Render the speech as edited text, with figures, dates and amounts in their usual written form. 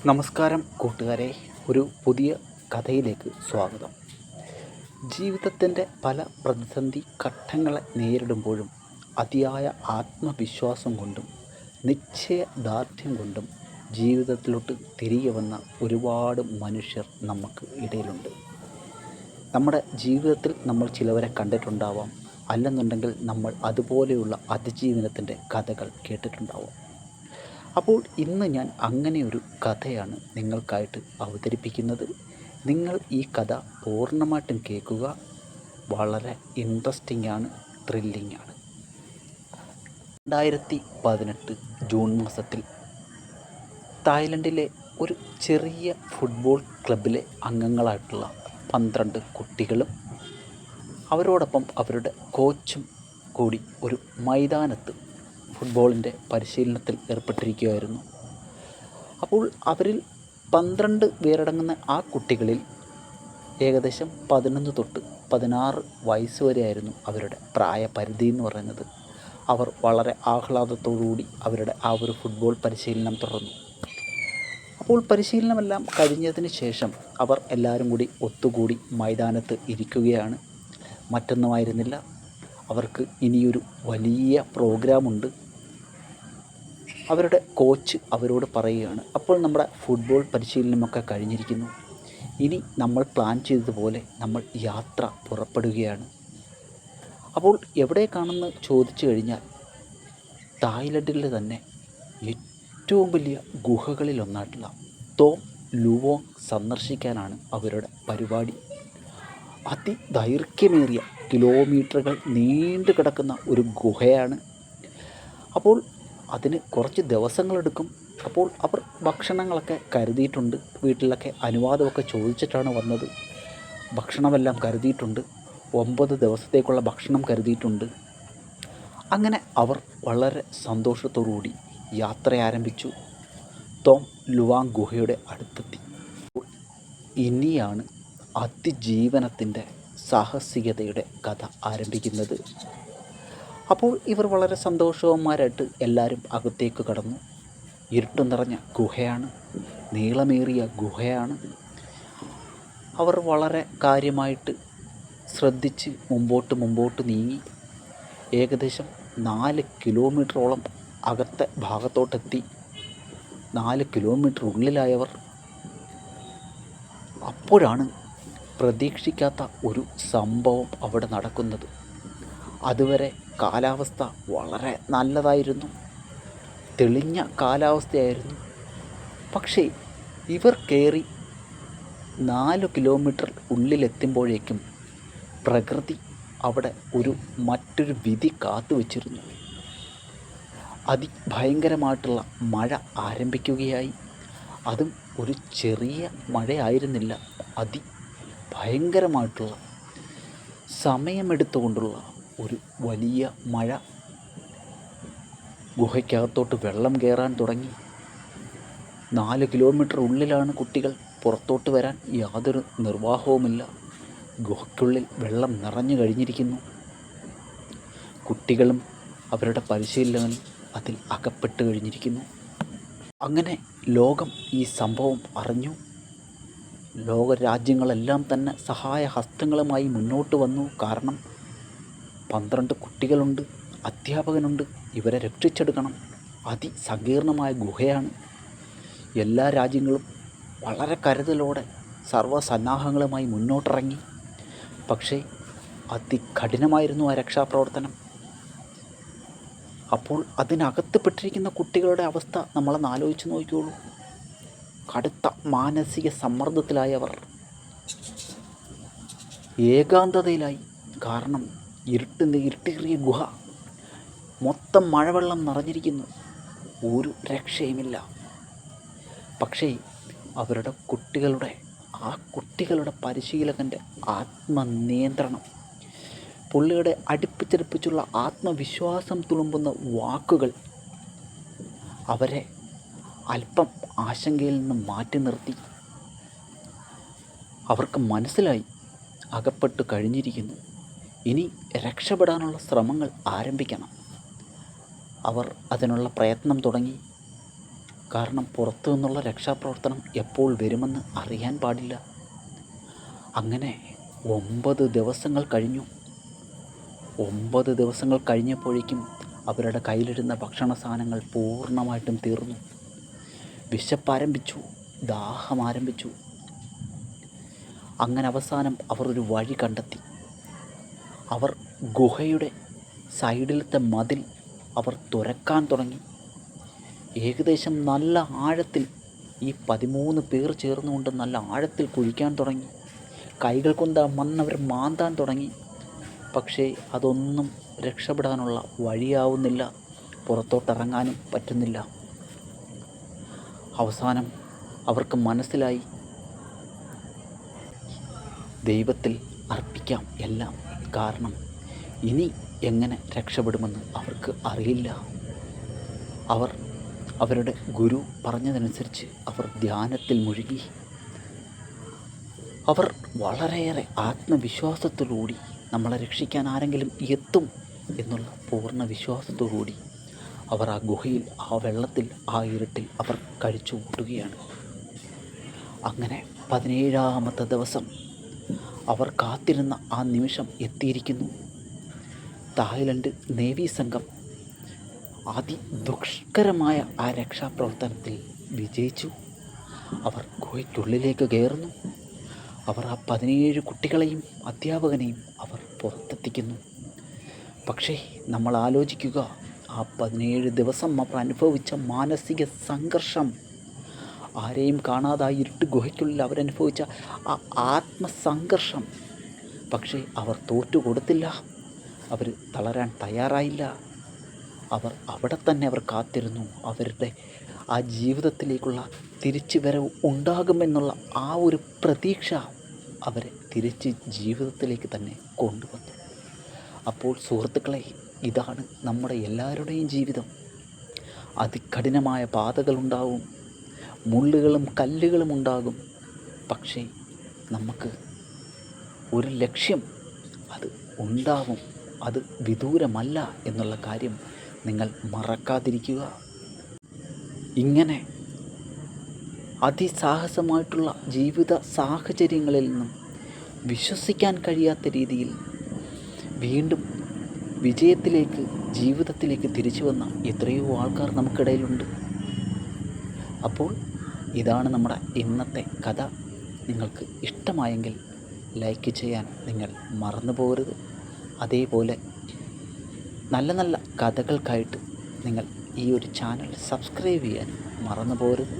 നമസ്കാരം കൂട്ടുകാരെ, ഒരു പുതിയ കഥയിലേക്ക് സ്വാഗതം. ജീവിതത്തിൻ്റെ പല പ്രതിസന്ധി ഘട്ടങ്ങളെ നേരിടുമ്പോഴും അതിയായ ആത്മവിശ്വാസം കൊണ്ടും നിശ്ചയദാർഢ്യം കൊണ്ടും ജീവിതത്തിലോട്ട് തിരികെ വന്ന ഒരുപാട് മനുഷ്യർ നമുക്ക് ഇടയിലുണ്ട്. നമ്മുടെ ജീവിതത്തിൽ നമ്മൾ ചിലവരെ കണ്ടിട്ടുണ്ടാവാം, അല്ലെന്നുണ്ടെങ്കിൽ നമ്മൾ അതുപോലെയുള്ള അതിജീവനത്തിൻ്റെ കഥകൾ കേട്ടിട്ടുണ്ടാവാം. അപ്പോൾ ഇന്ന് ഞാൻ അങ്ങനെയൊരു കഥയാണ് നിങ്ങൾക്കായിട്ട് അവതരിപ്പിക്കുന്നത്. നിങ്ങൾ ഈ കഥ പൂർണ്ണമായിട്ടും കേൾക്കുക. വളരെ ഇൻട്രസ്റ്റിംഗ് ആണ്, ത്രില്ലിംഗ് ആണ്. 2018 ജൂൺ മാസത്തിൽ തായ്ലൻഡിലെ ഒരു ചെറിയ ഫുട്ബോൾ ക്ലബിലെ അംഗങ്ങളായിട്ടുള്ള 12 കുട്ടികളും അവരോടൊപ്പം അവരുടെ കോച്ചും കൂടി ഒരു മൈതാനത്ത് ഫുട്ബോളിൻ്റെ പരിശീലനത്തിൽ ഏർപ്പെട്ടിരിക്കുകയായിരുന്നു. അപ്പോൾ അവരിൽ 12 പേരടങ്ങുന്ന ആ കുട്ടികളിൽ ഏകദേശം 11 തൊട്ട് 16 വയസ്സ് വരെയായിരുന്നു അവരുടെ പ്രായപരിധി എന്ന് പറയുന്നത്. അവർ വളരെ ആഹ്ലാദത്തോടുകൂടി അവരുടെ ആ ഒരു ഫുട്ബോൾ പരിശീലനം തുടർന്നു. അപ്പോൾ പരിശീലനമെല്ലാം കഴിഞ്ഞതിന് ശേഷം അവർ എല്ലാവരും കൂടി ഒത്തുകൂടി മൈതാനത്ത് ഇരിക്കുകയാണ്. മറ്റൊന്നുമായിരുന്നില്ല, അവർക്ക് ഇനിയൊരു വലിയ പ്രോഗ്രാമുണ്ട്. അവരുടെ കോച്ച് അവരോട് പറയുകയാണ്, അപ്പോൾ നമ്മുടെ ഫുട്ബോൾ പരിശീലനമൊക്കെ കഴിഞ്ഞിരിക്കുന്നു, ഇനി നമ്മൾ പ്ലാൻ ചെയ്തതുപോലെ നമ്മൾ യാത്ര പുറപ്പെടുകയാണ്. അപ്പോൾ എവിടേക്കാണെന്ന് ചോദിച്ചു കഴിഞ്ഞാൽ തായ്ലൻഡിലെ തന്നെ ഏറ്റവും വലിയ ഗുഹകളിലൊന്നായിട്ടുള്ള തോം ലുവോങ് സന്ദർശിക്കാനാണ് അവരുടെ പരിപാടി. അതിദൈർഘ്യമേറിയ കിലോമീറ്ററുകൾ നീണ്ടു കിടക്കുന്ന ഒരു ഗുഹയാണ്. അപ്പോൾ അതിന് കുറച്ച് ദിവസങ്ങളെടുക്കും. അപ്പോൾ അവർ ഭക്ഷണങ്ങളൊക്കെ കരുതിയിട്ടുണ്ട്. വീട്ടിലൊക്കെ അനുവാദമൊക്കെ ചോദിച്ചിട്ടാണ് വന്നത്. ഭക്ഷണമെല്ലാം കരുതിയിട്ടുണ്ട്. 9 ദിവസത്തേക്കുള്ള ഭക്ഷണം കരുതിയിട്ടുണ്ട്. അങ്ങനെ അവർ വളരെ സന്തോഷത്തോടുകൂടി യാത്ര ആരംഭിച്ചു. തോം ലുവാങ് ഗുഹയുടെ അടുത്തെത്തി. ഇനിയാണ് അതിജീവനത്തിൻ്റെ സാഹസികതയുടെ കഥ ആരംഭിക്കുന്നത്. അപ്പോൾ ഇവർ വളരെ സന്തോഷവന്മാരായിട്ട് എല്ലാവരും അകത്തേക്ക് കടന്നു. ഇരുട്ട് നിറഞ്ഞ ഗുഹയാണ്, നീളമേറിയ ഗുഹയാണ്. അവർ വളരെ കാര്യമായിട്ട് ശ്രദ്ധിച്ച് മുമ്പോട്ട് നീങ്ങി. ഏകദേശം 4 കിലോമീറ്ററോളം അകത്തെ ഭാഗത്തോട്ടെത്തി. 4 കിലോമീറ്റർ ഉള്ളിലായവർ. അപ്പോഴാണ് പ്രതീക്ഷിക്കാത്ത ഒരു സംഭവം അവിടെ നടക്കുന്നത്. അതുവരെ കാലാവസ്ഥ വളരെ നല്ലതായിരുന്നു, തെളിഞ്ഞ കാലാവസ്ഥയായിരുന്നു. പക്ഷേ ഇവർ കയറി 4 കിലോമീറ്റർ ഉള്ളിലെത്തുമ്പോഴേക്കും പ്രകൃതി അവിടെ മറ്റൊരു വിധി കാത്തു വച്ചിരുന്നു. അതിഭയങ്കരമായിട്ടുള്ള മഴ ആരംഭിക്കുകയായി. അതും ഒരു ചെറിയ മഴയായിരുന്നില്ല, അതിഭയങ്കരമായിട്ടുള്ള സമയമെടുത്തുകൊണ്ടുള്ള ഒരു വലിയ മഴ. ഗുഹയ്ക്കകത്തോട്ട് വെള്ളം കയറാൻ തുടങ്ങി. 4 കിലോമീറ്റർ ഉള്ളിലാണ് കുട്ടികൾ. പുറത്തോട്ട് വരാൻ യാതൊരു നിർവാഹവുമില്ല. ഗുഹയ്ക്കുള്ളിൽ വെള്ളം നിറഞ്ഞു കഴിഞ്ഞിരിക്കുന്നു. കുട്ടികളും അവരുടെ പരിശീലകനും അതിൽ അകപ്പെട്ട് കഴിഞ്ഞിരിക്കുന്നു. അങ്ങനെ ലോകം ഈ സംഭവം അറിഞ്ഞു. ലോകരാജ്യങ്ങളെല്ലാം തന്നെ സഹായഹസ്തങ്ങളുമായി മുന്നോട്ട് വന്നു. കാരണം 12 കുട്ടികളുണ്ട്, അധ്യാപകനുണ്ട്, ഇവരെ രക്ഷിച്ചെടുക്കണം. അതിസങ്കീർണമായ ഗുഹയാണ്. എല്ലാ രാജ്യങ്ങളും വളരെ കരുതലോടെ സർവ്വസന്നാഹങ്ങളുമായി മുന്നോട്ടിറങ്ങി. പക്ഷേ അതികഠിനമായിരുന്നു ആ രക്ഷാപ്രവർത്തനം. അപ്പോൾ അതിനകത്ത് പെട്ടിരിക്കുന്ന കുട്ടികളുടെ അവസ്ഥ നമ്മളൊന്ന് ആലോചിച്ച് നോക്കിക്കോളൂ. കടുത്ത മാനസിക സമ്മർദ്ദത്തിലായവർ, ഏകാന്തതയിലായി. കാരണം ഇരുട്ടേറിയ ഗുഹ, മൊത്തം മഴവെള്ളം നിറഞ്ഞിരിക്കുന്നു, ഒരു രക്ഷയുമില്ല. പക്ഷേ അവരുടെ കുട്ടികളുടെ പരിശീലകൻ്റെ ആത്മനിയന്ത്രണം, പുള്ളിയുടെ അടുപ്പിച്ചടുപ്പിച്ചുള്ള ആത്മവിശ്വാസം തുളുമ്പുന്ന വാക്കുകൾ അവരെ അല്പം ആശങ്കയിൽ നിന്ന് മാറ്റി നിർത്തി. അവർക്ക് മനസ്സിലായി അകപ്പെട്ട് കഴിഞ്ഞിരിക്കുന്നു, ഇനി രക്ഷപ്പെടാനുള്ള ശ്രമങ്ങൾ ആരംഭിക്കണം. അവർ അതിനുള്ള പ്രയത്നം തുടങ്ങി. കാരണം പുറത്തു നിന്നുള്ള രക്ഷാപ്രവർത്തനം എപ്പോൾ വരുമെന്ന് അറിയാൻ പാടില്ല. അങ്ങനെ 9 ദിവസങ്ങൾ കഴിഞ്ഞു. 9 ദിവസങ്ങൾ കഴിഞ്ഞപ്പോഴേക്കും അവരുടെ കയ്യിലിരുന്ന ഭക്ഷണ സാധനങ്ങൾ പൂർണ്ണമായിട്ടും തീർന്നു. വിശപ്പാരംഭിച്ചു, ദാഹം ആരംഭിച്ചു. അങ്ങനെ അവസാനം അവർ ഒരു വഴി കണ്ടെത്തി. അവർ ഗുഹയുടെ സൈഡിലത്തെ മതിൽ അവർ തുരക്കാൻ തുടങ്ങി. ഏകദേശം നല്ല ആഴത്തിൽ ഈ 13 പേർ ചേർന്നുകൊണ്ട് നല്ല ആഴത്തിൽ കുഴിക്കാൻ തുടങ്ങി. കൈകൾ കൊണ്ട് മണ്ണവർ മാന്താൻ തുടങ്ങി. പക്ഷേ അതൊന്നും രക്ഷപ്പെടാനുള്ള വഴിയാവുന്നില്ല. പുറത്തോട്ടിറങ്ങാനും പറ്റുന്നില്ല. അവസാനം അവർക്ക് മനസ്സിലായി, ദൈവത്തിൽ അർപ്പിക്കാം എല്ലാം. കാരണം ഇനി എങ്ങനെ രക്ഷപ്പെടുമെന്ന് അവർക്ക് അറിയില്ല. അവർ അവരുടെ ഗുരു പറഞ്ഞതനുസരിച്ച് അവർ ധ്യാനത്തിൽ മുഴുകി. അവർ വളരെയേറെ ആത്മവിശ്വാസത്തോടുകൂടി നമ്മളെ രക്ഷിക്കാൻ ആരെങ്കിലും എത്തും എന്നുള്ള പൂർണ്ണ വിശ്വാസത്തോടുകൂടി അവർ ആ ഗുഹയിൽ, ആ വെള്ളത്തിൽ, ആ ഇരുട്ടിൽ അവർ കഴിച്ചു കൂട്ടുകയാണ്. അങ്ങനെ 17ാമത്തെ ദിവസം അവർ കാത്തിരുന്ന ആ നിമിഷം എത്തിയിരിക്കുന്നു. തായ്ലൻഡ് നേവി സംഘം അതിദുഷ്കരമായ ആ രക്ഷാപ്രവർത്തനത്തിൽ വിജയിച്ചു. അവർ ഗുഹയ്ക്കുള്ളിലേക്ക് കയറുന്നു. അവർ ആ 17 കുട്ടികളെയും അധ്യാപകനെയും അവർ പുറത്തെത്തിക്കുന്നു. പക്ഷേ നമ്മൾ ആലോചിക്കുക, ആ 17 ദിവസം അവർ അനുഭവിച്ച മാനസിക സംഘർഷം, ആരെയും കാണാതെ ഇരുട്ട് ഗുഹയ്ക്കുള്ളിൽ അവരനുഭവിച്ച ആ ആത്മസംഘർഷം. പക്ഷേ അവർ തോറ്റു കൊടുത്തില്ല. അവർ തളരാൻ തയ്യാറായില്ല. അവർ അവിടെ തന്നെ അവർ കാത്തിരുന്നു. അവരുടെ ആ ജീവിതത്തിലേക്കുള്ള തിരിച്ചു വരവ് ഉണ്ടാകുമെന്നുള്ള ആ ഒരു പ്രതീക്ഷ അവരെ തിരിച്ച് ജീവിതത്തിലേക്ക് തന്നെ കൊണ്ടുവന്നു. അപ്പോൾ സുഹൃത്തുക്കളെ, ഇതാണ് നമ്മുടെ എല്ലാവരുടെയും ജീവിതം. അതികഠിനമായ പാതകളുണ്ടാവും, മുള്ളുകളും കല്ലുകളും ഉണ്ടാകും. പക്ഷേ നമുക്ക് ഒരു ലക്ഷ്യം അത് ഉണ്ടാവും. അത് വിദൂരമല്ല എന്നുള്ള കാര്യം നിങ്ങൾ മറക്കാതിരിക്കുക. ഇങ്ങനെ അതിസാഹസമായിട്ടുള്ള ജീവിത സാഹചര്യങ്ങളിൽ നിന്നും വിശ്വസിക്കാൻ കഴിയാത്ത രീതിയിൽ വീണ്ടും വിജയത്തിലേക്ക്, ജീവിതത്തിലേക്ക് തിരിച്ചു വന്ന എത്രയോ ആൾക്കാർ നമുക്കിടയിലുണ്ട്. അപ്പോൾ ഇതാണ് നമ്മുടെ ഇന്നത്തെ കഥ. നിങ്ങൾക്ക് ഇഷ്ടമായെങ്കിൽ ലൈക്ക് ചെയ്യാൻ നിങ്ങൾ മറന്നു പോകരുത്. അതേപോലെ നല്ല നല്ല കഥകൾക്കായിട്ട് നിങ്ങൾ ഈ ഒരു ചാനൽ സബ്സ്ക്രൈബ് ചെയ്യാൻ മറന്നു പോകരുത്.